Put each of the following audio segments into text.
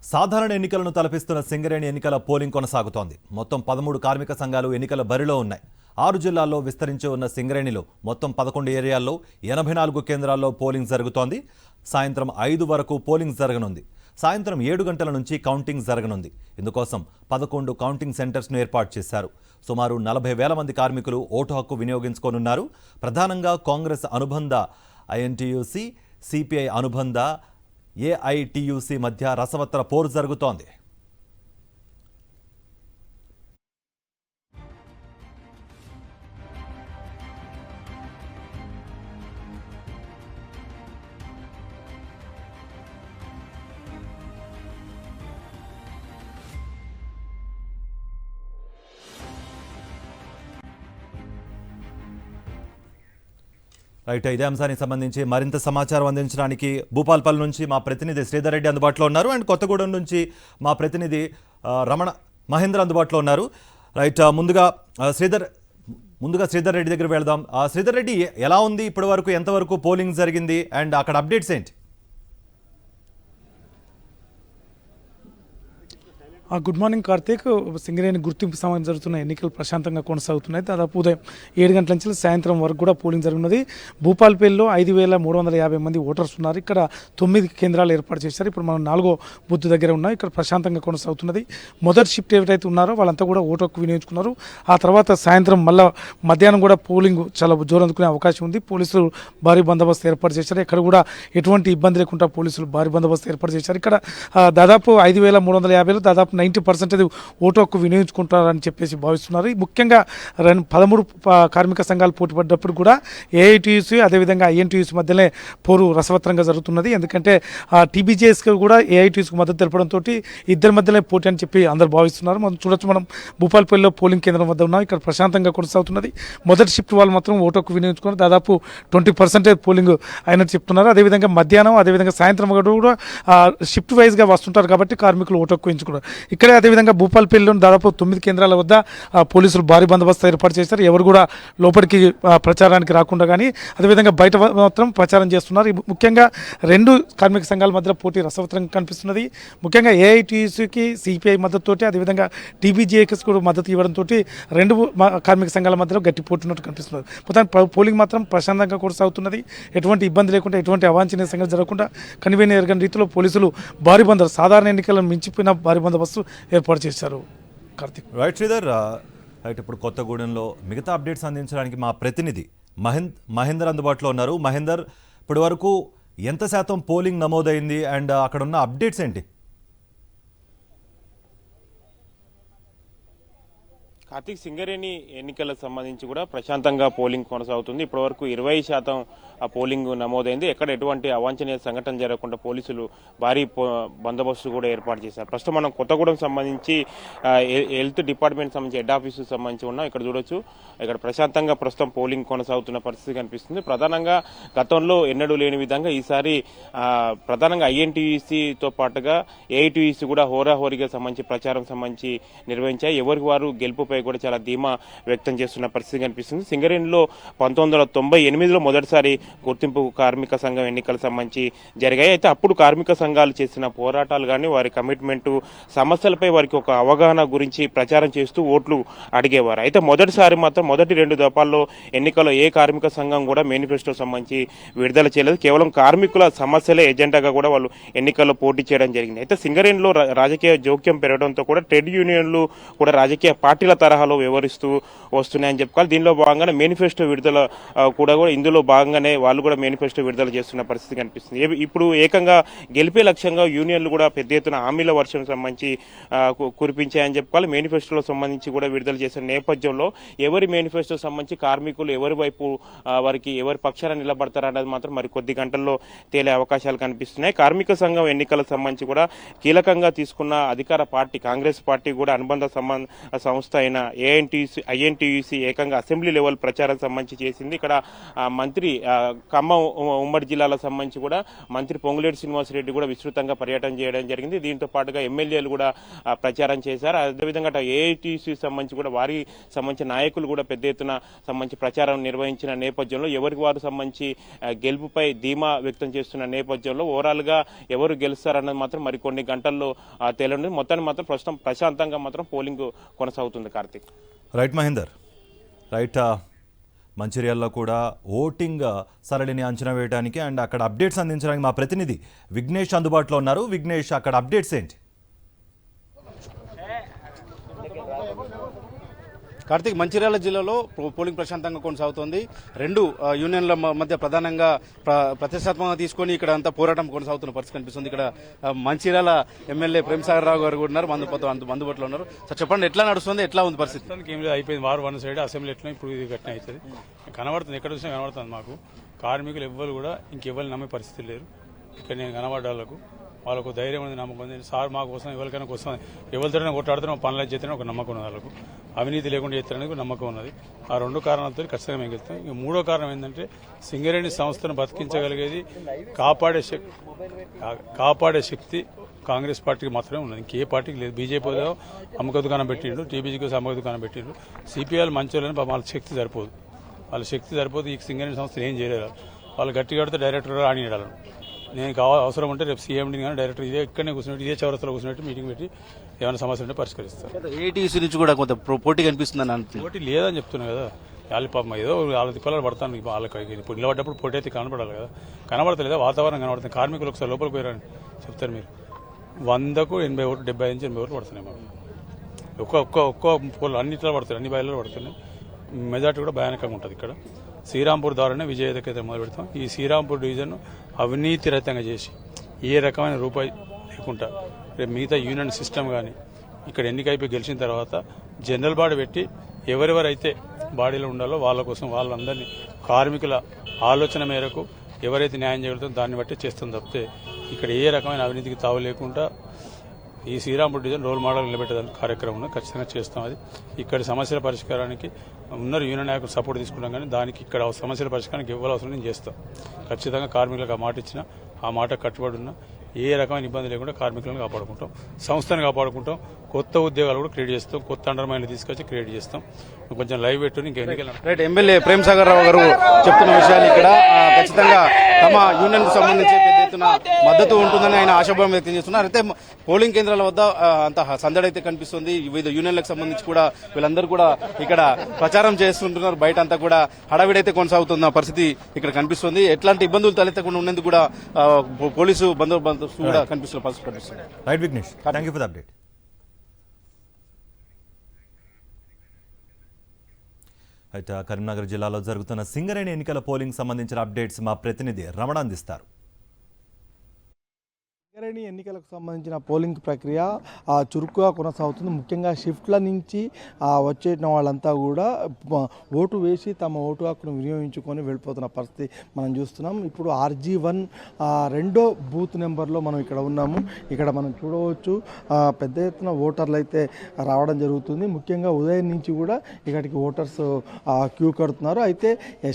సాధారణ ఎన్నికలను తలపిస్తున్న సింగరేణి ఎన్నికల పోలింగ్ కొనసాగుతోంది. మొత్తం 13 కార్మిక సంఘాలు ఎన్నికల బరిలో ఉన్నాయి. 6 జిల్లాల్లో విస్తరించి ఉన్న సింగరేణిలో మొత్తం 11 ఏరియాల్లో 84 కేంద్రాల్లో పోలింగ్ జరుగుతోంది. సాయంత్రం 5 వరకు పోలింగ్ జరగనుంది. సాయంత్రం 7 గంటల నుంచి కౌంటింగ్ జరగనుంది. ఇందుకోసం 11 కౌంటింగ్ సెంటర్స్ను ఏర్పాటు చేశారు. సుమారు 40,000 మంది కార్మికులు ఓటు హక్కు వినియోగించుకోనున్నారు. ప్రధానంగా కాంగ్రెస్ అనుబంధ ఐఎన్టీయూసీ, సిపిఐ అనుబంధ ఏఐటీయూసీ మధ్య రసవత్తర పోరు జరుగుతోంది. రైట్, ఇదే అంశానికి సంబంధించి మరింత సమాచారం అందించడానికి భూపాల్పల్లి నుంచి మా ప్రతినిధి శ్రీధర్ రెడ్డి అందుబాటులో ఉన్నారు. అండ్ కొత్తగూడెం నుంచి మా ప్రతినిధి మహేంద్ర అందుబాటులో ఉన్నారు. రైట్, ముందుగా శ్రీధర్ రెడ్డి దగ్గర వెళదాం. శ్రీధర్ రెడ్డి, ఎలా ఉంది ఇప్పటి వరకు, ఎంతవరకు పోలింగ్ జరిగింది అండ్ అక్కడ అప్డేట్స్ ఏంటి? Good morning Karthik. సింగరేణి గుర్తింపు సమయం జరుగుతున్న ఎన్నికలు ప్రశాంతంగా కొనసాగుతున్నాయి. దాదాపు ఉదయం 7 గంటల నుంచి సాయంత్రం వరకు కూడా పోలింగ్ జరుగుతున్నది. భూపాల్పల్లిలో 5,350 మంది ఓటర్స్ ఉన్నారు. ఇక్కడ 9 కేంద్రాలు ఏర్పాటు చేశారు. ఇప్పుడు మనం 4వ బూత్ దగ్గర ఉన్నాం. ఇక్కడ ప్రశాంతంగా కొనసాగుతున్నది. మొదటి షిఫ్ట్ ఎవరైతే ఉన్నారో వాళ్ళంతా కూడా ఓటు హక్కు వినియోగించుకున్నారు. ఆ తర్వాత సాయంత్రం మధ్యాహ్నం కూడా పోలింగ్ చాలా జోరు అందుకునే అవకాశం ఉంది. పోలీసులు భారీ బందోబస్తు ఏర్పాటు చేశారు. ఇక్కడ కూడా ఎటువంటి ఇబ్బంది లేకుండా పోలీసులు భారీ బందోబస్తు ఏర్పాటు చేశారు. ఇక్కడ దాదాపు 5,350లో దాదాపు 90% ఓటు హక్కు వినియోగించుకుంటారని చెప్పేసి భావిస్తున్నారు. ముఖ్యంగా 13 కార్మిక సంఘాలు పోటీ పడ్డప్పుడు కూడా ఏఐటీయూసీ అదేవిధంగా ఐఎన్టీయూసీ మధ్యనే పోరు రసవత్తరంగా జరుగుతున్నది. ఎందుకంటే టీబీజేఎస్కి కూడా ఏఐటీయూసీకి మద్దతు తెలపడంతో ఇద్దరి మధ్యనే పోటీ అని చెప్పి అందరు భావిస్తున్నారు. మనం భూపాల్పల్లిలో పోలింగ్ కేంద్రం వద్ద ఉన్నాం. ఇక్కడ ప్రశాంతంగా కొనసాగుతున్నది. మొదటి షిఫ్ట్ వాళ్ళు మాత్రం ఓటు హక్కు వినియోగించుకున్నారు. దాదాపు 20% పోలింగ్ అయినట్టు చెప్తున్నారు. అదేవిధంగా మధ్యాహ్నం అదేవిధంగా సాయంత్రం కూడా షిఫ్ట్ వైజ్గా వస్తుంటారు కాబట్టి కార్మికులు ఓటు హక్కు ఎంచుకున్నారు. ఇక్కడే అదేవిధంగా భూపాల్పల్లిలో దాదాపు 9 కేంద్రాల వద్ద పోలీసులు భారీ బందోబస్తు ఏర్పాటు చేశారు. ఎవరు కూడా లోపలికి ప్రచారానికి రాకుండా కానీ అదేవిధంగా బయట మాత్రం ప్రచారం చేస్తున్నారు. ముఖ్యంగా 2 కార్మిక సంఘాల మధ్య పోటీ రసవత్తరంగా కనిపిస్తున్నది. ముఖ్యంగా ఏఐటీయూసీకి సిపిఐ మద్దతుతోటి అదేవిధంగా టీబీజేఎస్ కూడా మద్దతు ఇవ్వడంతో 2 కార్మిక సంఘాల మధ్యలో గట్టి పోటీ ఉన్నట్టు కనిపిస్తున్నది. మొత్తం పోలింగ్ మాత్రం ప్రశాంతంగా కొనసాగుతున్నది. ఎటువంటి ఇబ్బంది లేకుండా ఎటువంటి అవాంఛనీయ సంఘటన జరగకుండా కనివేని ఎరగని రీతిలో పోలీసులు భారీ బందోబస్తు సాధారణ ఎన్నికలను మించిపోయిన భారీ బందోబస్తు ఏర్పాటు చేశారు. కార్తిక్. రైట్ శ్రీధర్, రైట్, ఇప్పుడు కొత్తగూడెంలో మిగతా అప్డేట్స్ అందించడానికి మా ప్రతినిధి మహేందర్ అందుబాటులో ఉన్నారు. మహేందర్, ఇప్పటి వరకు ఎంత శాతం పోలింగ్ నమోదైంది అండ్ అక్కడ ఉన్న అప్డేట్స్ ఏంటి? కార్తీక్, సింగరేణి ఎన్నికలకు సంబంధించి కూడా ప్రశాంతంగా పోలింగ్ కొనసాగుతుంది. ఇప్పటివరకు 20% ఆ పోలింగ్ నమోదైంది. ఎక్కడ ఎటువంటి అవాంఛనీయ సంఘటన జరగకుండా పోలీసులు భారీ బందోబస్తు కూడా ఏర్పాటు చేశారు. ప్రస్తుతం మనం కొత్తగూడెం సంబంధించి హెల్త్ డిపార్ట్మెంట్ సంబంధించి హెడ్ ఆఫీసుకు సంబంధించి ఉన్నాం. ఇక్కడ చూడొచ్చు, ఇక్కడ ప్రశాంతంగా ప్రస్తుతం పోలింగ్ కొనసాగుతున్న పరిస్థితి కనిపిస్తుంది. ప్రధానంగా గతంలో ఎన్నడూ లేని విధంగా ఈసారి ప్రధానంగా ఐఎన్టీయూసీతో పాటుగా ఏఐటీయూసీ కూడా హోరాహోరీగా సంబంధించి ప్రచారం సంబంధించి నిర్వహించాయి. ఎవరికి వారు గెలుపుపై కూడా చాలా ధీమా వ్యక్తం చేస్తున్న పరిస్థితి కనిపిస్తుంది. సింగరేణిలో 1998లో మొదటిసారి గుర్తింపు కార్మిక సంఘం ఎన్నికల సంబంధించి జరిగాయి. అయితే అప్పుడు కార్మిక సంఘాలు చేసిన పోరాటాలు కానీ వారి కమిట్మెంట్ సమస్యలపై వారికి ఒక అవగాహన గురించి ప్రచారం చేస్తూ ఓట్లు అడిగేవారు. అయితే మొదటిసారి మాత్రం మొదటి 2 దఫాల్లో ఎన్నికల్లో ఏ కార్మిక సంఘం కూడా మేనిఫెస్టో సంబంధించి విడుదల చేయలేదు. కేవలం కార్మికుల సమస్యలే ఎజెండాగా కూడా వాళ్ళు ఎన్నికల్లో పోటీ చేయడం జరిగింది. అయితే సింగరేణిలో రాజకీయ జోక్యం పెరగడంతో కూడా ట్రేడ్ యూనియన్లు కూడా రాజకీయ పార్టీల తరహాలో వ్యవహరిస్తూ వస్తున్నాయని చెప్పుకోవాలి. దీనిలో భాగంగానే మేనిఫెస్టో విడుదల కూడా ఇందులో భాగంగానే వాళ్ళు కూడా మేనిఫెస్టో విడుదల చేస్తున్న పరిస్థితి కనిపిస్తుంది. ఇప్పుడు ఏకంగా గెలిపే లక్ష్యంగా యూనియన్లు కూడా పెద్ద ఎత్తున హామీల వర్షం సంబంధించి కురిపించాయని చెప్పుకోవాలి. మేనిఫెస్టోలో సంబంధించి కూడా విడుదల చేసిన నేపథ్యంలో ఎవరి మేనిఫెస్టో సంబంధించి కార్మికులు ఎవరి వైపు వారికి ఎవరి పక్షాన నిలబడతారనేది మాత్రం మరి కొద్ది గంటల్లో తేలే అవకాశాలు కనిపిస్తున్నాయి. కార్మిక సంఘం ఎన్నికలకు సంబంధించి కూడా కీలకంగా తీసుకున్న అధికార పార్టీ కాంగ్రెస్ పార్టీ కూడా అనుబంధ సంస్థ అయిన ఐఎన్టీయూసీ ఏకంగా అసెంబ్లీ లెవెల్ ప్రచారం సంబంధించి చేసింది. ఇక్కడ మంత్రి ఖమ్మం ఉమ్మడి జిల్లాలకు సంబంధించి కూడా మంత్రి పొంగులేటి శ్రీనివాసరెడ్డి కూడా విస్తృతంగా పర్యటన చేయడం జరిగింది. దీంతో పాటుగా ఎమ్మెల్యేలు కూడా ప్రచారం చేశారు. అదేవిధంగా ఏఐటీసీ సంబంధించి కూడా వారి సంబంధించిన నాయకులు కూడా పెద్ద ఎత్తున సంబంధించి ప్రచారం నిర్వహించిన నేపథ్యంలో ఎవరికి వారు సంబంధించి గెలుపుపై ధీమా వ్యక్తం చేస్తున్న నేపథ్యంలో ఓవరాల్ గా ఎవరు గెలుస్తారన్నది మాత్రం మరికొన్ని గంటల్లో తేలండి. మొత్తాన్ని మాత్రం ప్రస్తుతం ప్రశాంతంగా మాత్రం పోలింగ్ కొనసాగుతుంది. కార్తీక్. రైట్ మహేందర్. రైట్. మంచిర్యాలలో కూడా ఓటింగ్ సరళిని అంచనా వేయడానికి అండ్ అక్కడ అప్డేట్స్ అందించడానికి మా ప్రతినిధి విఘ్నేష్ అందుబాటులో ఉన్నారు. విఘ్నేష్, అక్కడ అప్డేట్స్ ఏంటి? కార్తీక్, మంచిర్యాల జిల్లాలో పోలింగ్ ప్రశాంతంగా కొనసాగుతోంది. రెండు యూనియన్ల మధ్య ప్రధానంగా ప్రతిష్టాత్మకంగా తీసుకొని ఇక్కడ అంతా పోరాటం కొనసాగుతున్న పరిస్థితి కనిపిస్తుంది. ఇక్కడ మంచిర్యాల ఎమ్మెల్యే ప్రేమసాగర్ రావు గారు కూడా ఉన్నారు, అందుబాటులో ఉన్నారు. సార్ చెప్పండి, ఎట్లా నడుస్తుంది, ఎట్లా ఉంది పరిస్థితి? ఏం లేదు, అయిపోయింది. వారు వన్ సైడ్ అసెంబ్లీ ఎట్లా ఇప్పుడు ఇది ఘటన అవుతుంది కనబడుతుంది. ఎక్కడ చూసినా కనబడుతుంది. మాకు కార్మికులు ఎవ్వరు కూడా ఇంకెవ్వరు నమ్మే పరిస్థితి లేరు. ఇక్కడ నేను కనబడ్డాలకు వాళ్ళకు ధైర్యం ఉంది, నమ్మకం ఉంది. సార్ మా కోసం ఎవరికైనా కోసం ఎవరితోనైనా కొట్లాడుతున్నా పనులు చేస్తేనే ఒక నమ్మకం ఉన్నది. వాళ్ళకు అవినీతి లేకుండా చేస్తారనేది నమ్మకం ఉన్నది. ఆ రెండు కారణాలతో ఖచ్చితంగా మేము గెలుస్తాం. ఇక మూడో కారణం ఏంటంటే సింగరేణి సంస్థను బతికించగలిగేది కాపాడే శక్తి కాంగ్రెస్ పార్టీకి మాత్రమే ఉన్నది, ఇంకే పార్టీకి లేదు. బీజేపీలో అమ్మక దుకాణం పెట్టిండు, టీబీజీ కోసం అమ్మక దుకాణం పెట్టిండు. సిపిఐలు మంచోళ్ళని వాళ్ళ శక్తి సరిపోదు. వాళ్ళ శక్తి సరిపోదు. ఈ సింగరేణి సంస్థలు ఏం చేయలేరు. వాళ్ళు గట్టి కడితే డైరెక్టర్ ఆడినాడు. నేను అవసరం ఉంటే రేపు సీఎండీని కానీ డైరెక్టర్ ఇక్కడనే కూర్చున్నట్టు, ఇదే చౌరస్తలో కూర్చున్నట్టు మీటింగ్ పెట్టి ఏమైనా సమస్య ఉంటే పరిష్కరిస్తారు. ఏటీసీ నుంచి కూడా కొంత పోటీ కనిపిస్తుందని అంటున్నారు. పోటీ లేదని చెప్తున్నా కదా. వాళ్ళ పాపం ఏదో వాళ్ళ తిప్పలు పడతాను. వాళ్ళకి ఇప్పుడు నిలబడ్డప్పుడు పోటీ అయితే కనబడాలి కదా. కనబడతలేదా? వాతావరణం కనబడుతుంది. కార్మికులు ఒకసారి లోపలికి పోయారని చెప్తారు మీరు. 100కు 80 ఓట్లు, 70 నుంచి 80 ఓట్లు పడుతున్నాయి మాకు. ఒక్క పోలు అన్నిట్లో పడుతున్నాయి, అన్ని బయలు పడుతున్నాయి. మెజార్టీ కూడా భయానకంగా ఉంటుంది. ఇక్కడ శ్రీరాంపూర్ ద్వారానే విజయదకైతే మొదలు పెడతాం. ఈ శ్రీరాంపూర్ డివిజన్ అవినీతి రహితంగా చేసి ఏ రకమైన రూపాయి లేకుండా రేపు మిగతా యూనియన్ సిస్టమ్ కానీ ఇక్కడ ఎన్నికైపోయి గెలిచిన తర్వాత జనరల్ బాడీ పెట్టి ఎవరెవరైతే బాడీలో ఉండాలో వాళ్ళ కోసం వాళ్ళందరినీ కార్మికుల ఆలోచన మేరకు ఎవరైతే న్యాయం చేయగలుగుతారో దాన్ని బట్టి చేస్తుంది తప్పితే ఇక్కడ ఏ రకమైన అవినీతికి తావు లేకుండా ఈ శ్రీరాంపూర్ డివిజన్ రోల్ మోడల్ నిలబెట్టడానికి కార్యక్రమం ఖచ్చితంగా చేస్తాం. అది ఇక్కడి సమస్యల పరిష్కారానికి ఉన్నారు యూనియన్ నాయకులు సపోర్ట్ తీసుకుంటాం, కానీ దానికి ఇక్కడ సమస్యల పరిష్కారానికి ఇవ్వాలి అవసరం నేను చేస్తాం. ఖచ్చితంగా కార్మికులకు ఆ మాట ఇచ్చిన, ఆ మాట కట్టుబడి ఉన్న ఏ రకమైన ఇబ్బంది లేకుండా కార్మికులను కాపాడుకుంటాం, సంస్థను కాపాడుకుంటాం. కొత్త ఉద్యోగాలు కూడా క్రియేట్ చేస్తాం, కొత్త అండర్మైన్లు తీసుకొచ్చి క్రియేట్ చేస్తాం. కొంచెం లైవ్ పెట్టుకుని ఇంకెన్నికలు. రైట్. ఎమ్మెల్యే ప్రేమసాగర్ రావు గారు చెప్తున్న విషయాలు ఇక్కడ ఖచ్చితంగా తమ యూనియన్ కు సంబంధించి పెద్ద ఎత్తున మద్దతు ఉంటుందని ఆయన ఆశాభావం వ్యక్తం చేస్తున్నారు. అయితే పోలింగ్ కేంద్రాల వద్ద అంత సందడి అయితే కనిపిస్తుంది. వివిధ యూనియన్లకు సంబంధించి కూడా వీళ్ళందరూ కూడా ఇక్కడ ప్రచారం చేస్తుంటున్నారు. బయట అంతా కూడా హడావిడైతే కొనసాగుతున్న పరిస్థితి ఇక్కడ కనిపిస్తుంది. ఎట్లాంటి ఇబ్బందులు తలెత్తకుండా ఉండేందుకు కూడా పోలీసు బందోబస్తు కూడా కనిపిస్తున్న పరిస్థితి కనిపిస్తుంది. Right Vignesh, thank you for the update. అయితే కరీంనగర్ జిల్లాలో జరుగుతున్న సింగరేణి ఎన్నికల పోలింగ్ సంబంధించిన అప్డేట్స్ మా ప్రతినిధి రమణ అందిస్తారు. సింగరేణి ఎన్నికలకు సంబంధించిన పోలింగ్ ప్రక్రియ చురుకుగా కొనసాగుతుంది. ముఖ్యంగా షిఫ్ట్ల నుంచి వచ్చేసిన వాళ్ళంతా కూడా ఓటు వేసి తమ ఓటు హక్కును వినియోగించుకొని వెళ్ళిపోతున్న పరిస్థితి మనం చూస్తున్నాం. ఇప్పుడు RG1 రెండో బూత్ నెంబర్లో మనం ఇక్కడ ఉన్నాము. ఇక్కడ మనం చూడవచ్చు పెద్ద ఎత్తున ఓటర్లు అయితే రావడం జరుగుతుంది. ముఖ్యంగా ఉదయం నుంచి కూడా ఇక్కడికి ఓటర్స్ క్యూ కడుతున్నారు. అయితే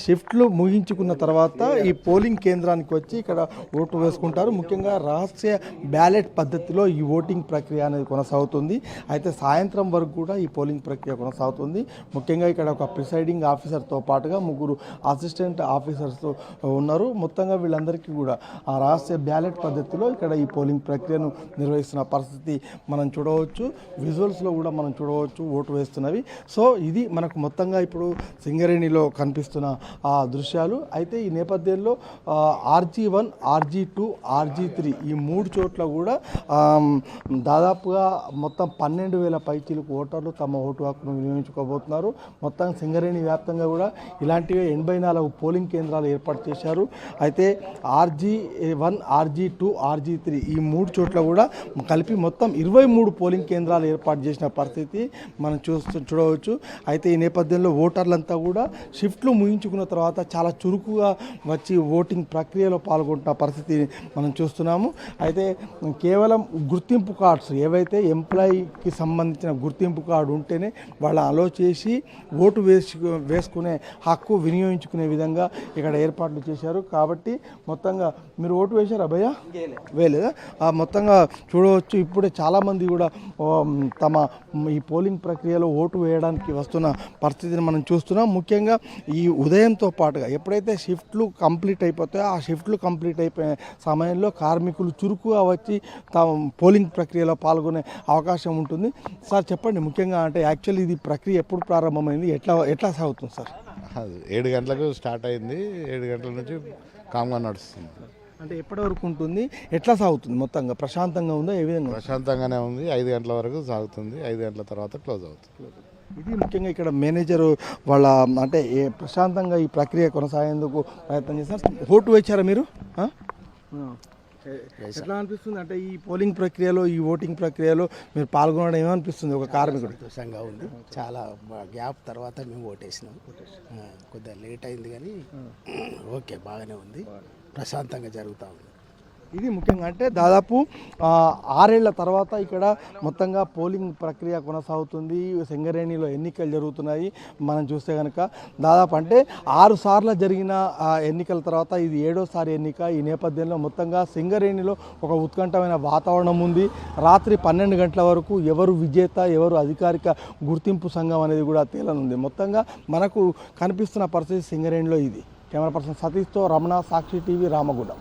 షిఫ్ట్లు ముగించుకున్న తర్వాత ఈ పోలింగ్ కేంద్రానికి వచ్చి ఇక్కడ ఓటు వేసుకుంటారు. ముఖ్యంగా రహస్య బ్యాలెట్ పద్ధతిలో ఈ ఓటింగ్ ప్రక్రియ అనేది కొనసాగుతుంది. అయితే సాయంత్రం వరకు కూడా ఈ పోలింగ్ ప్రక్రియ కొనసాగుతుంది. ముఖ్యంగా ఇక్కడ ఒక ప్రిసైడింగ్ ఆఫీసర్తో పాటుగా 3 అసిస్టెంట్ ఆఫీసర్స్ ఉన్నారు. మొత్తంగా వీళ్ళందరికీ కూడా ఆ రహస్య బ్యాలెట్ పద్ధతిలో ఇక్కడ ఈ పోలింగ్ ప్రక్రియను నిర్వహిస్తున్న పరిస్థితి మనం చూడవచ్చు. విజువల్స్లో కూడా మనం చూడవచ్చు ఓటు వేస్తున్నవి. సో ఇది మనకు మొత్తంగా ఇప్పుడు సింగరేణిలో కనిపిస్తున్న ఆ దృశ్యాలు. అయితే ఈ నేపథ్యంలో RG1, RG2, RG3 ఈ 3 చోట్ల కూడా దాదాపుగా మొత్తం 12,000 పైచీలకు ఓటర్లు తమ ఓటు హక్కును వినియోగించుకోబోతున్నారు. మొత్తం సింగరేణి వ్యాప్తంగా కూడా ఇలాంటివి 84 పోలింగ్ కేంద్రాలు ఏర్పాటు చేశారు. అయితే RG1, RG2, RG3 ఈ 3 చోట్ల కూడా కలిపి మొత్తం 23 పోలింగ్ కేంద్రాలు ఏర్పాటు చేసిన పరిస్థితి మనం చూడవచ్చు. అయితే ఈ నేపథ్యంలో ఓటర్లంతా కూడా షిఫ్ట్లు ముగించుకున్న తర్వాత చాలా చురుకుగా వచ్చి ఓటింగ్ ప్రక్రియలో పాల్గొంటున్న పరిస్థితి మనం చూస్తున్నాము. అయితే కేవలం గుర్తింపు కార్డ్స్ ఏవైతే ఎంప్లాయీకి సంబంధించిన గుర్తింపు కార్డు ఉంటేనే వాళ్ళు అలో చేసి ఓటు వేసుకునే హక్కు వినియోగించుకునే విధంగా ఇక్కడ ఏర్పాట్లు చేశారు. కాబట్టి మొత్తంగా మీరు ఓటు వేశారా భయ్యా? వేయలేదా? మొత్తంగా చూడవచ్చు ఇప్పుడే చాలామంది కూడా తమ ఈ పోలింగ్ ప్రక్రియలో ఓటు వేయడానికి వస్తున్న పరిస్థితిని మనం చూస్తున్నాం. ముఖ్యంగా ఈ ఉదయంతో పాటుగా ఎప్పుడైతే షిఫ్ట్లు కంప్లీట్ అయిపోతాయో ఆ షిఫ్ట్లు కంప్లీట్ అయిపోయే సమయంలో కార్మికులు చురుకుగా వచ్చి తమ పోలింగ్ ప్రక్రియలో పాల్గొనే అవకాశం ఉంటుంది. సార్ చెప్పండి, ముఖ్యంగా అంటే యాక్చువల్లీ ఇది ప్రక్రియ ఎప్పుడు ప్రారంభమైంది, ఎట్లా సాగుతుంది సార్? 7 గంటలకు స్టార్ట్ అయింది, 7 గంటల నుంచి కామ్గా నడుస్తుంది. అంటే ఎప్పటి వరకు ఉంటుంది, ఎట్లా సాగుతుంది? మొత్తంగా ప్రశాంతంగా ఉందా? ఏ విధంగా? ప్రశాంతంగానే ఉంది. 5 గంటల వరకు సాగుతుంది. 5 గంటల తర్వాత క్లోజ్ అవుతుంది. ఇది ముఖ్యంగా ఇక్కడ మేనేజర్ వాళ్ళ అంటే ప్రశాంతంగా ఈ ప్రక్రియ కొనసాగేందుకు ప్రయత్నం చేస్తారు. ఓటు వేశారా మీరు? ఎట్లా అనిపిస్తుంది అంటే ఈ పోలింగ్ ప్రక్రియలో, ఈ ఓటింగ్ ప్రక్రియలో మీరు పాల్గొనడం ఏమనిపిస్తుంది ఒక కార్మికుడు? సంతోషంగా ఉంది. చాలా గ్యాప్ తర్వాత మేము ఓటేసినాం. కొద్దిగా లేట్ అయింది కానీ ఓకే, బాగానే ఉంది, ప్రశాంతంగా జరుగుతూ ఉంది. ఇది ముఖ్యంగా అంటే దాదాపు 6 ఏళ్ల తర్వాత ఇక్కడ మొత్తంగా పోలింగ్ ప్రక్రియ కొనసాగుతుంది. సింగరేణిలో ఎన్నికలు జరుగుతున్నాయి. మనం చూస్తే కనుక దాదాపు అంటే 6 సార్లు జరిగిన ఎన్నికల తర్వాత ఇది 7వ ఎన్నిక. ఈ నేపథ్యంలో మొత్తంగా సింగరేణిలో ఒక ఉత్కంఠమైన వాతావరణం ఉంది. రాత్రి 12 గంటల వరకు ఎవరు విజేత, ఎవరు అధికారిక గుర్తింపు సంఘం అనేది కూడా తేలనుంది. మొత్తంగా మనకు కనిపిస్తున్న పరిస్థితి సింగరేణిలో ఇది. కెమెరా పర్సన్ సతీష్తో రమణ, సాక్షి టీవీ, రామగుండం.